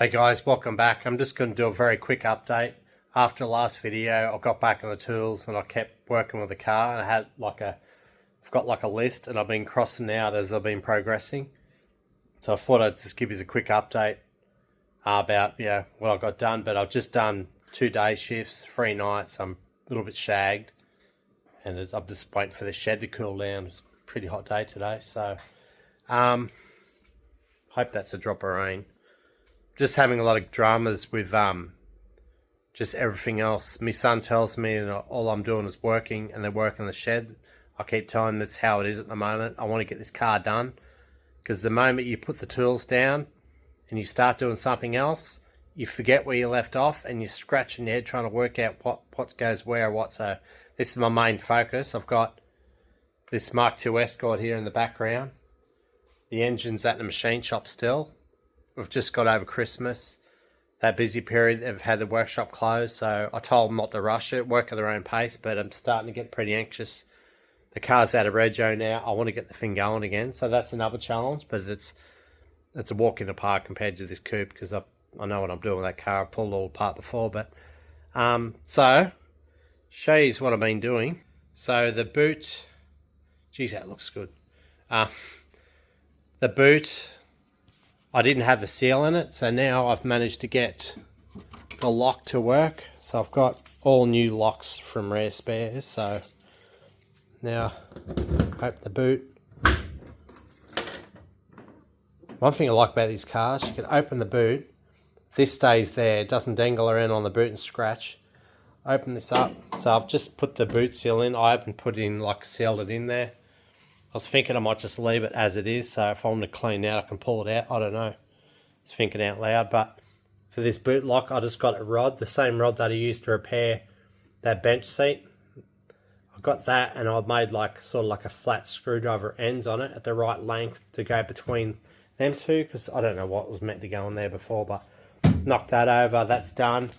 Hey guys, welcome back. I'm just going to do a very quick update. After the last video, I got back on the tools and I kept working with the car, and I've got like a list, and I've been crossing out as I've been progressing. So I thought I'd just give you a quick update about what I got done. But I've just done 2 day shifts, 3 nights. I'm a little bit shagged, and I'm just waiting for the shed to cool down. It's a pretty hot day today, so hope that's a drop of rain. Just having a lot of dramas with just everything else. My son tells me that all I'm doing is working, and they're working the shed. I keep telling him that's how it is at the moment. I want to get this car done, because the moment you put the tools down and you start doing something else, you forget where you left off, and you're scratching your head trying to work out what goes where or what. So this is my main focus. I've got this Mark II Escort here in the background. The engine's at the machine shop still. We've just got over Christmas, that busy period. They've had the workshop closed, so I told them not to rush it, work at their own pace, but I'm starting to get pretty anxious. The car's out of rego now. I want to get the thing going again, so that's another challenge, but it's a walk in the park compared to this coupe, because I know what I'm doing with that car. I've pulled it all apart before, but so show you what I've been doing. So the boot, geez, that looks good. The boot, I didn't have the seal in it, so now I've managed to get the lock to work. So I've got all new locks from Rare Spares. So now open the boot. One thing I like about these cars, you can open the boot. This stays there, it doesn't dangle around on the boot and scratch. Open this up. So I've just put the boot seal in. I haven't put in, like, sealed it in there. I was thinking I might just leave it as it is, so if I want to clean out, I can pull it out. I don't know. It's thinking out loud, but for this boot lock, I just got a rod, the same rod that I used to repair that bench seat. I got that, and I've made sort of like a flat screwdriver ends on it at the right length to go between them two, because I don't know what was meant to go in there before, but knocked that over. That's done.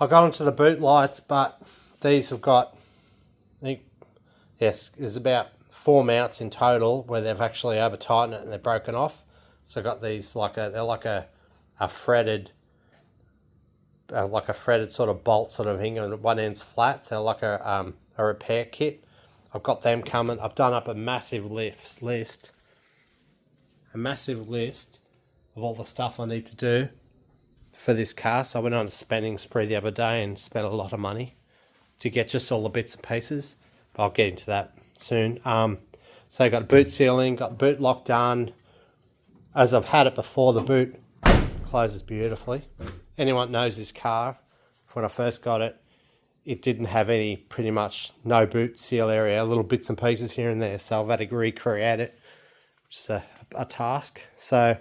I'll go into the boot lights, but these have got, I think, yes, there's about 4 mounts in total where they've actually over tightened it and they're broken off. So I've got these they're like a fretted sort of bolt sort of thing, and one end's flat. So like a repair kit. I've got them coming. I've done up a massive list of all the stuff I need to do for this car. So I went on a spending spree the other day and spent a lot of money to get just all the bits and pieces. But I'll get into that soon. So I got boot sealing, got boot lock done. As I've had it before, the boot closes beautifully. Anyone knows this car, when I first got it, it didn't have pretty much no boot seal area, little bits and pieces here and there. So I've had to recreate it, which is a task. So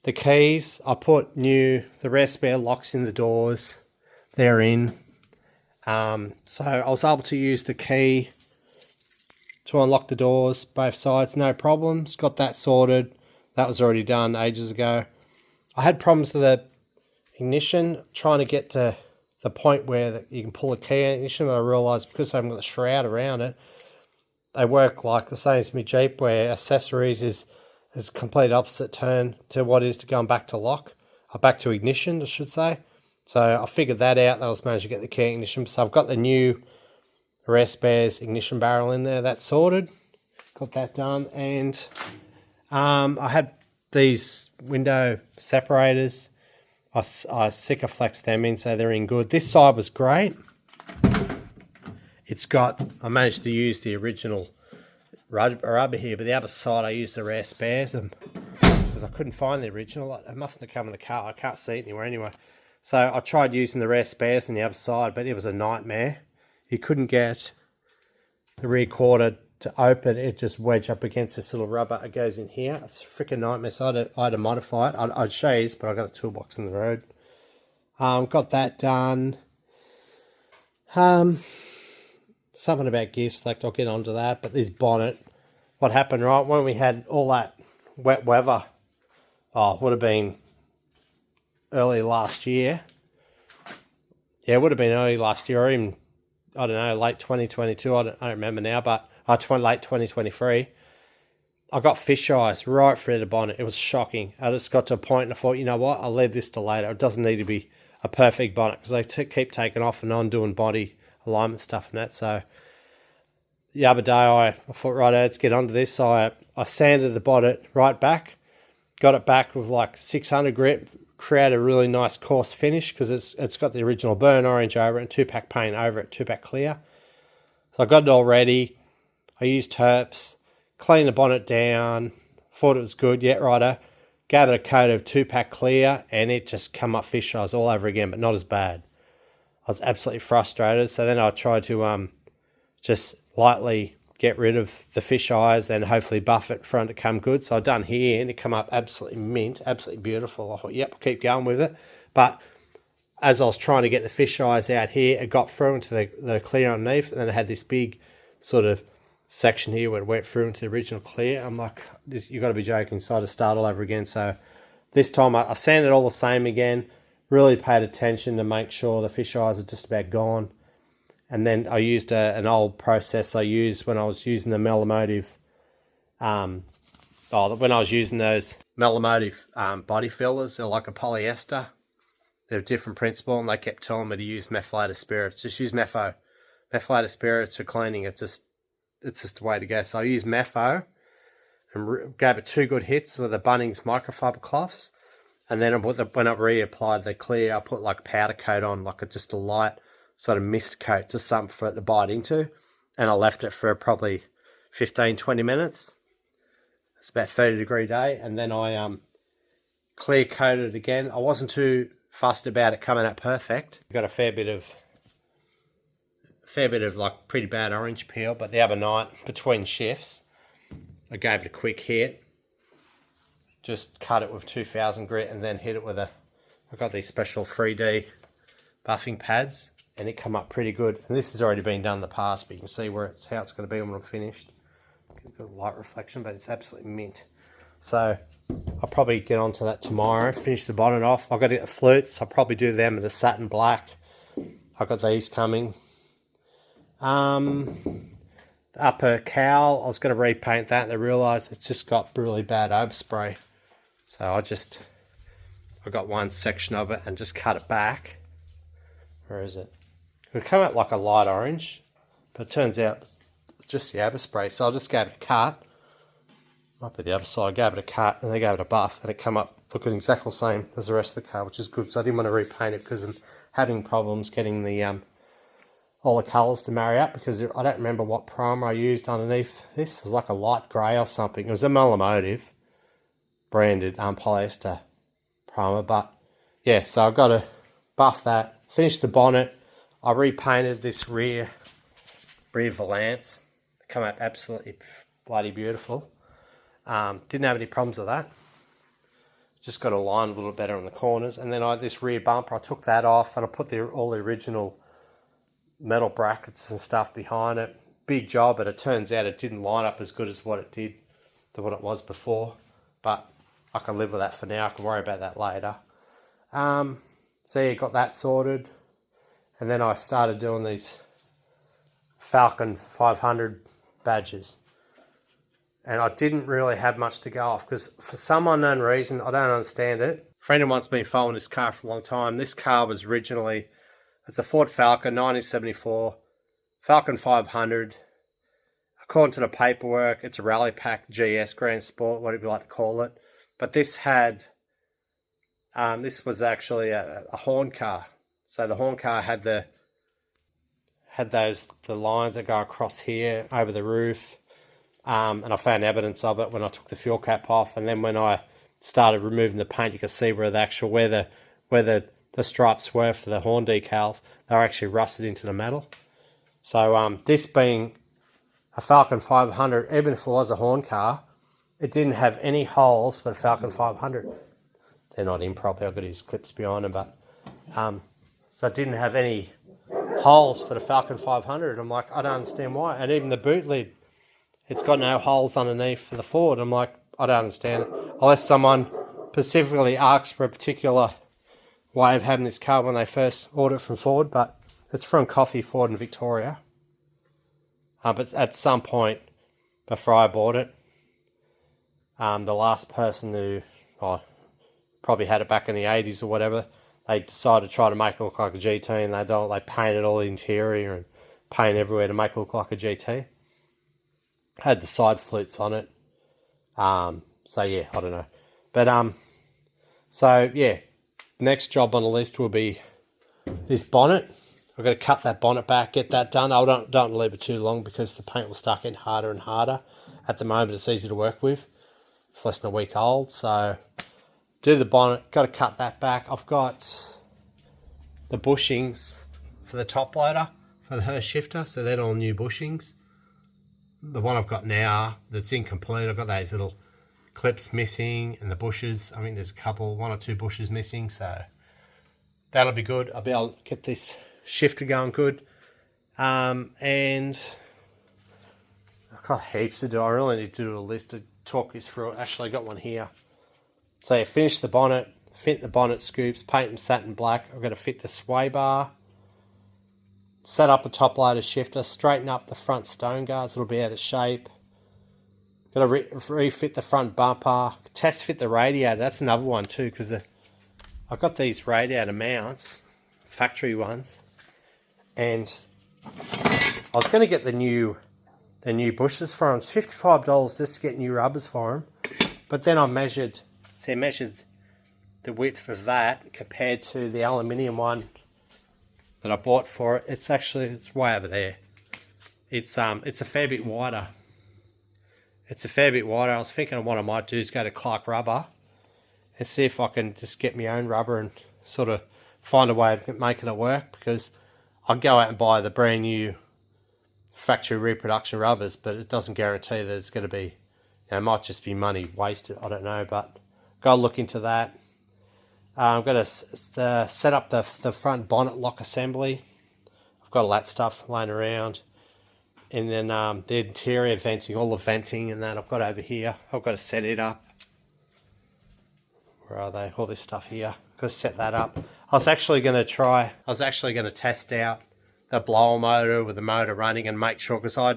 the keys, I put the Rare Spare locks in the doors. They're in. So I was able to use the key to unlock the doors, both sides, no problems. Got that sorted. That was already done ages ago. I had problems with the ignition, trying to get to the point where you can pull a key in ignition, but I realised because I haven't got the shroud around it, they work like the same as my Jeep, where accessories is complete opposite turn to what is to going back to lock, or back to ignition, I should say. So I figured that out, and I was managed to get the key ignition. So I've got the new Rare Spares ignition barrel in there. That's sorted. Got that done. And I had these window separators. I Sikaflexed them in, so they're in good. This side was great. I managed to use the original rubber here, but the other side I used the Rare Spares, because I couldn't find the original. It mustn't have come in the car. I can't see it anywhere anyway. So I tried using the Rare Spares on the other side, but it was a nightmare. You couldn't get the rear quarter to open. It just wedged up against this little rubber. It goes in here. It's a freaking nightmare. So I had to modify it. I'd show you this, but I got a toolbox in the road. Got that done. Something about gear select. I'll get onto that. But this bonnet, what happened, right, when we had all that wet weather, it would have been early last year. Yeah, it would have been early last year, or even, I don't know, late 2022. I don't remember now, but late 2023. I got fish eyes right through the bonnet. It was shocking. I just got to a point and I thought, you know what, I'll leave this to later. It doesn't need to be a perfect bonnet because they keep taking off and on doing body alignment stuff and that. So the other day I thought, right, let's get onto this. So I sanded the bonnet right back, got it back with like 600 grit, created a really nice coarse finish because it's got the original burn orange over it and 2-pack paint over it, 2-pack clear. So I got it all ready. I used Terps, cleaned the bonnet down, thought it was good. Yeah, righto. Gave it a coat of 2-pack clear and it just come up fish eyes all over again, but not as bad. I was absolutely frustrated. So then I tried to just lightly get rid of the fish eyes and hopefully buff it for it to come good. So I done here and it come up absolutely mint, absolutely beautiful. I thought, yep, keep going with it. But as I was trying to get the fish eyes out here, it got through into the clear underneath, and then it had this big sort of section here where it went through into the original clear. I'm like, you got to be joking. So I had to start all over again. So this time I sanded all the same again, really paid attention to make sure the fish eyes are just about gone. And then I used an old process I used when I was using the Melomotive, when I was using those Melomotive body fillers. They're like a polyester. They're a different principle, and they kept telling me to use methylated spirits. Just use Mepho. Methylated spirits for cleaning. It's just the way to go. So I used Mepho and gave it 2 good hits with the Bunnings microfiber cloths. And then when I reapplied the clear, I put like a powder coat on, like just a light sort of mist coat, just something for it to bite into. And I left it for probably 15-20 minutes. It's about 30-degree day. And then I clear coated it again. I wasn't too fussed about it coming out perfect. Got a fair bit of like pretty bad orange peel, but the other night between shifts I gave it a quick hit, just cut it with 2000 grit and then hit it with I got these special 3D buffing pads and it come up pretty good. And this has already been done in the past, but you can see how it's going to be when I'm finished. Got a light reflection, but it's absolutely mint. So I'll probably get onto that tomorrow, finish the bonnet off. I've got to get the flutes. I'll probably do them in a satin black. I've got these coming. The upper cowl, I was going to repaint that and I realised it's just got really bad overspray. So I got one section of it and just cut it back. Where is it? It come out like a light orange, but it turns out it's just the overspray. So I just gave it a cut. Might be the other side. I gave it a cut and they gave it a buff and it come up looking exactly the same as the rest of the car, which is good. So I didn't want to repaint it because I'm having problems getting the all the colours to marry up, because I don't remember what primer I used underneath this. It was like a light grey or something. It was a Melomotive branded polyester primer, but yeah, so I've got to buff that, finish the bonnet. I repainted this rear valance. It come out absolutely bloody beautiful. Didn't have any problems with that. Just got to align a little better on the corners. And then this rear bumper, I took that off and I put all the original metal brackets and stuff behind it. Big job, but it turns out it didn't line up as good as what it was before. But I can live with that for now. I can worry about that later. So yeah, got that sorted. And then I started doing these Falcon 500 badges. And I didn't really have much to go off because for some unknown reason, I don't understand it. A friend of mine's been following this car for a long time. This car was originally, it's a Ford Falcon 1974, Falcon 500. According to the paperwork, it's a Rally Pack GS Grand Sport, whatever you like to call it. But this was actually a horn car. So the horn car had the lines that go across here over the roof. And I found evidence of it when I took the fuel cap off, and then when I started removing the paint, you could see where the stripes were for the horn decals. They were actually rusted into the metal. So this being a Falcon 500, even if it was a horn car, it didn't have any holes for the Falcon 500. They're not in properly. I've got his clips behind them, but so it didn't have any holes for the Falcon 500. I'm like, I don't understand why. And even the boot lid, it's got no holes underneath for the Ford. I'm like, I don't understand it. Unless someone specifically asks for a particular way of having this car when they first order it from Ford, but it's from Coffee Ford in Victoria. But at some point before I bought it, The last person who probably had it back in the 80s or whatever, they decided to try to make it look like a GT, and they painted all the interior and paint everywhere to make it look like a GT. Had the side flutes on it. So yeah, I don't know. But so yeah, next job on the list will be this bonnet. I've got to cut that bonnet back, get that done. I don't leave it too long because the paint will start getting harder and harder. At the moment, it's easy to work with. It's less than a week old, so do the bonnet. Got to cut that back. I've got the bushings for the top loader for the Hurst shifter, so they're all new bushings. The one I've got now that's incomplete, I've got those little clips missing and the bushes. I think there's one or two bushes missing, so that'll be good. I'll be able to get this shifter going good. And I've got heaps to do. I really need to do a list to talk this through. Actually, I got one here. So you finish the bonnet, fit the bonnet scoops, paint them satin black. I've got to fit the sway bar, set up a top loader shifter, straighten up the front stone guards. It'll be out of shape. Got to refit the front bumper, test fit the radiator. That's another one too, because I've got these radiator mounts, factory ones, and I was going to get the new bushes for them. It's $55 just to get new rubbers for them. But then I measured the width of that compared to the aluminium one that I bought for it. It's way over there. It's a fair bit wider. It's a fair bit wider. I was thinking what I might do is go to Clark Rubber and see if I can just get my own rubber and sort of find a way of making it work, because I'll go out and buy the brand new factory reproduction rubbers, but it doesn't guarantee that it's going to be, it might just be money wasted. I don't know, but got to look into that. I've got to set up the front bonnet lock assembly. I've got all that stuff laying around. And then the interior venting, all the venting and that I've got over here. I've got to set it up. Where are they? All this stuff here. Got to set that up. I was actually going to test out the blower motor with the motor running and make sure, because I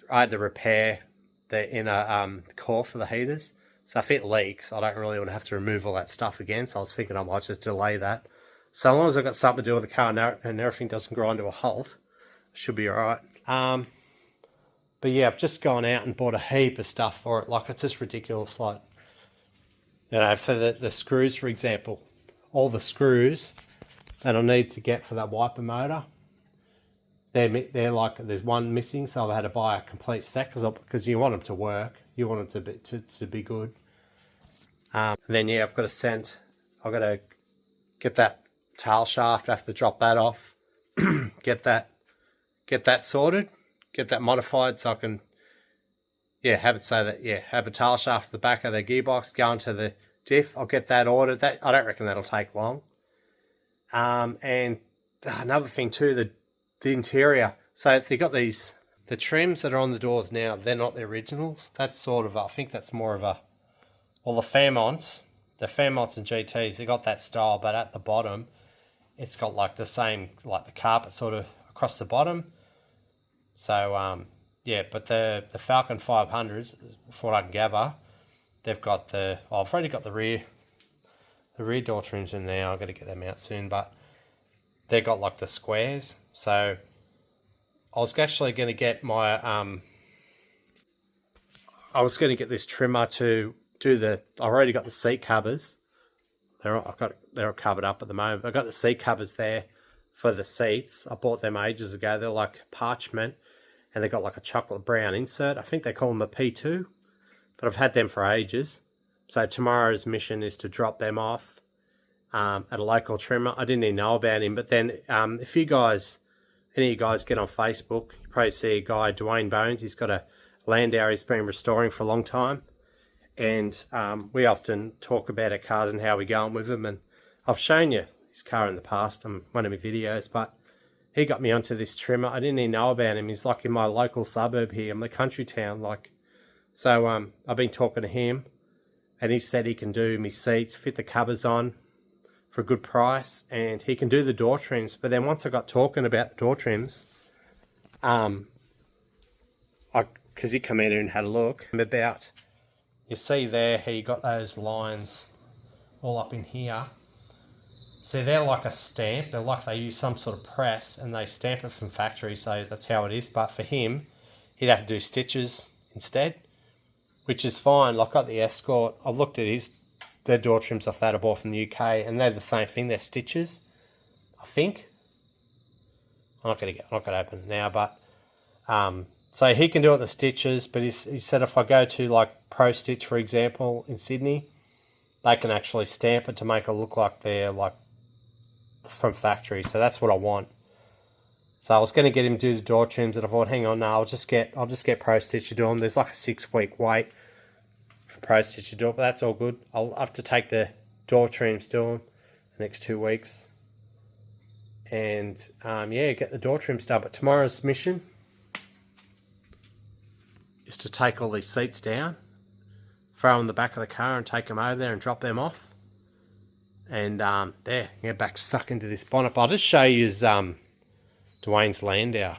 had to repair the inner core for the heaters. So if it leaks, I don't really want to have to remove all that stuff again. So I was thinking I might just delay that. So long as I've got something to do with the car and everything doesn't grind to a halt, I should be all right. But yeah, I've just gone out and bought a heap of stuff for it. Like, it's just ridiculous. Like, you know, for the screws, for example, all the screws that I need to get for that wiper motor, they're like, there's one missing, so I've had to buy a complete set because you want them to work. You want them to be good. Then yeah, I've got to get that tail shaft. I have to drop that off. get that sorted. Get that modified so I can, have it so that, have a tail shaft at the back of the gearbox, go into the diff. I'll get that ordered. I don't reckon that'll take long. And another thing too, the interior. So they got the trims that are on the doors now, they're not the originals. That's sort of, I think that's more of the Fairmonts and GTs, they got that style, but at the bottom, it's got like the same, like the carpet sort of across the bottom. So, but the Falcon 500s, from what I can gather, they've got I've already got the rear door trims in there. I've got to get them out soon, but they've got like the squares. So I was actually going to get my, I was going to get this trimmer to do I already got the seat covers. They're covered up at the moment. I've got the seat covers there for the seats. I bought them ages ago. They're like parchment, and they've got like a chocolate brown insert. I think they call them a P2, but I've had them for ages. So tomorrow's mission is to drop them off at a local trimmer. I didn't even know about him, but then if any of you guys get on Facebook, you probably see a guy, Dwayne Bones. He's got a Landau he's been restoring for a long time, and we often talk about our cars and how we're going with them. And I've shown you his car in the past on one of my videos, but he got me onto this trimmer. I didn't even know about him. He's like in my local suburb here, in the country town, like. So I've been talking to him, and he said he can do my seats, fit the covers on for a good price, and he can do the door trims. But then once I got talking about the door trims, because he came in and had a look about you see there how you got those lines all up in here. See, they're like a stamp. They're like they use some sort of press and they stamp it from factory, so that's how it is. But for him, he'd have to do stitches instead, which is fine. Like, I got the Escort. I've looked at their door trims off that I bought from the UK, and they're the same thing. They're stitches, I think. I'm not gonna open it now, but so he can do it in the stitches. But he said if I go to like Pro Stitch, for example, in Sydney, they can actually stamp it to make it look like they're like from factory. So that's what I want. So I was going to get him to do the door trims, and I thought, hang on, no, I'll just get Pro Stitch to do them. There's like a 6-week wait for Pro Stitch to do it, but that's all good. I'll have to take the door trims to them the next 2 weeks, and yeah, get the door trims done. But tomorrow's mission is to take all these seats down, throw them in the back of the car, and take them over there and drop them off. And there, get back stuck into this bonnet. But I'll just show you Dwayne's Landau.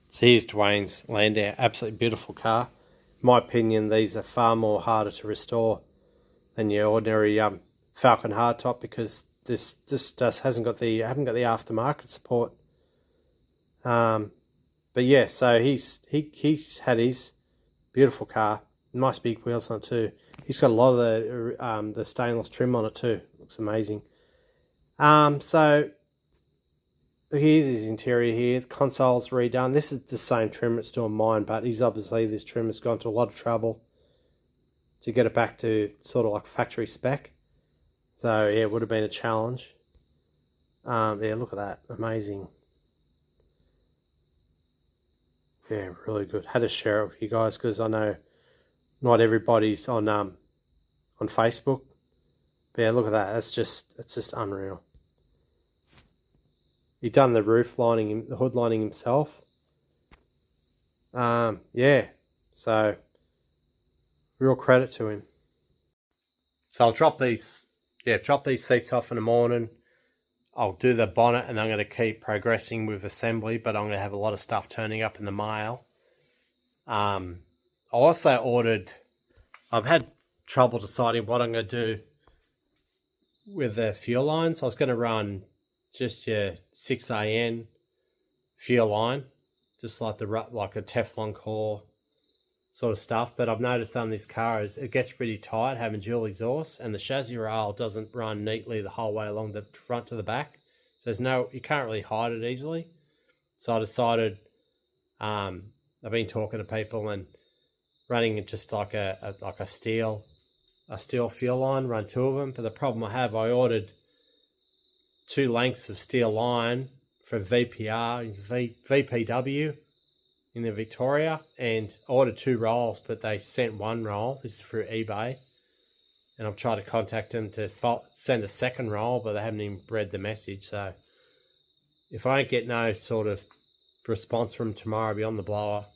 So here's Dwayne's Landau. Absolutely beautiful car. In my opinion, these are far more harder to restore than your ordinary Falcon hardtop, because this just haven't got the aftermarket support. But yeah, so he's had his beautiful car. Nice big wheels on it too. He's got a lot of the stainless trim on it too. Looks amazing. So here's his interior here. The console's redone. This is the same trim it's doing mine, but this trim has gone to a lot of trouble to get it back to sort of like factory spec. So yeah, it would have been a challenge. Yeah, look at that. Amazing. Yeah, really good. Had to share it with you guys because I know not everybody's on Facebook. But yeah, look at that. That's just unreal. He done the roof lining, the hood lining himself. Yeah. So real credit to him. So I'll drop these seats off in the morning. I'll do the bonnet, and I'm going to keep progressing with assembly, but I'm going to have a lot of stuff turning up in the mail. I also ordered, I've had trouble deciding what I'm going to do with the fuel lines. I was going to run just your 6AN fuel line, just like a Teflon core sort of stuff. But I've noticed on this car it gets pretty tight having dual exhaust, and the chassis rail doesn't run neatly the whole way along the front to the back. So you can't really hide it easily. So I decided, I've been talking to people and running it just like a steel fuel line, run 2 of them. But the problem I ordered 2 lengths of steel line for VPW in the Victoria, and I ordered 2 rolls, but they sent 1 roll. This is through eBay, and I've tried to contact them to send a second roll, but they haven't even read the message. So if I don't get no sort of response from tomorrow, I'll be on the blower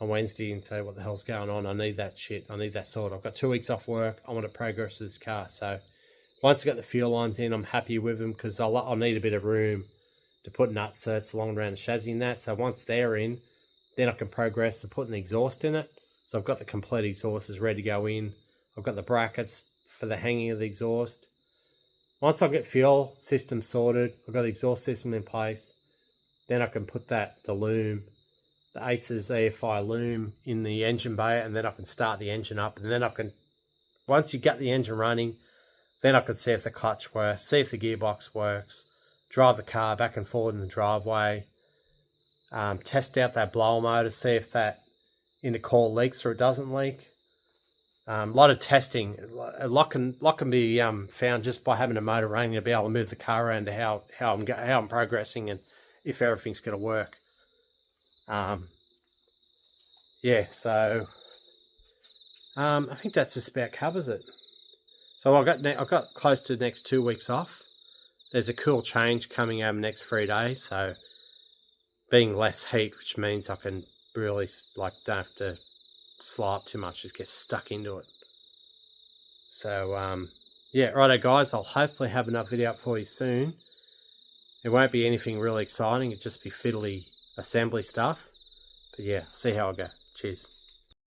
on Wednesday and say what the hell's going on. I need that shit. I need that sorted. I've got 2 weeks off work. I want to progress this car. So once I got the fuel lines in, I'm happy with them, because I'll need a bit of room to put nut certs along around the chassis and that. So once they're in, then I can progress to putting the exhaust in it. So I've got the complete exhaust is ready to go in. I've got the brackets for the hanging of the exhaust. Once I get fuel system sorted, I've got the exhaust system in place, then I can put the loom, the Aces EFI loom in the engine bay, and then I can start the engine up. And then once you get the engine running, then I can see if the clutch works, see if the gearbox works, drive the car back and forward in the driveway, test out that blower motor, see if that intercore leaks or it doesn't leak. A lot of testing. A lot can be found just by having a motor running to be able to move the car around to how I'm progressing and if everything's going to work. Yeah, so I think that's just about covers it. So I've got close to the next 2 weeks off. There's a cool change coming over the next 3 days, so being less heat, which means I can really don't have to slow up too much, just get stuck into it. So yeah, righto guys, I'll hopefully have another video up for you soon. It won't be anything really exciting, it'll just be fiddly assembly stuff. But yeah, see how I go. Cheers.